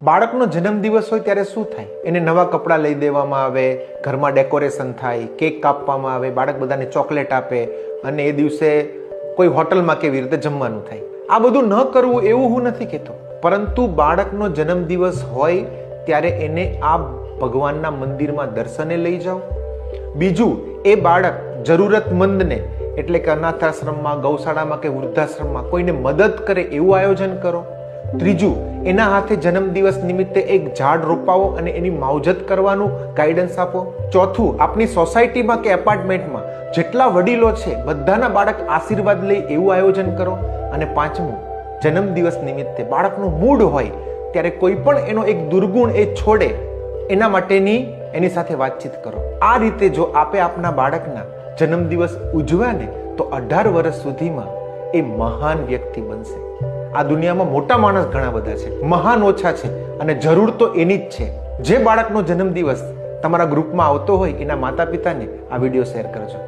બાળકનો જન્મદિવસ હોય ત્યારે શું થાય? એને નવા કપડાં લઈ દેવામાં આવે, ઘરમાં ડેકોરેશન થાય, કેક કાપવામાં આવે, બાળક બધાને ચોકલેટ આપે અને એ દિવસે કોઈ હોટલમાં કેવી રીતે જમવાનું થાય. આ બધું ન કરવું એવું હું નથી કહેતો, પરંતુ બાળકનો જન્મદિવસ હોય ત્યારે એને આ ભગવાનના મંદિરમાં દર્શને લઈ જાઓ. બીજું, એ બાળક જરૂરતમંદને એટલે કે અનાથાશ્રમમાં, ગૌશાળામાં કે વૃદ્ધાશ્રમમાં કોઈને મદદ કરે એવું આયોજન કરો. ત્રીજું, એના હાથે જન્મદિવસ નિમિત્તે એક ઝાડ રોપાવો અને એની માવજત કરવાનું ગાઈડન્સ આપો. ચોથું, આપની સોસાયટીમાં કે એપાર્ટમેન્ટમાં જેટલા વડીલો છે બધાના બાળક આશીર્વાદ લે એવું આયોજન કરો. અને પાંચમું, જન્મદિવસ નિમિત્તે બાળકનો મૂડ હોય ત્યારે કોઈ પણ એનો એક દુર્ગુણ એ છોડે એના માટેની એની સાથે વાતચીત કરો. આ રીતે જો આપે આપના બાળકના જન્મદિવસ ઉજવ્યા ને તો 18 વર્ષ સુધીમાં એ મહાન વ્યક્તિ બનશે. આ દુનિયામાં મોટા માણસ ઘણા બધા છે, મહાન ઓછા છે, અને જરૂર તો એની જ છે. જે બાળકનો જન્મદિવસ તમારા ગ્રુપમાં આવતો હોય એના માતા પિતાને આ વિડીયો શેર કરજો.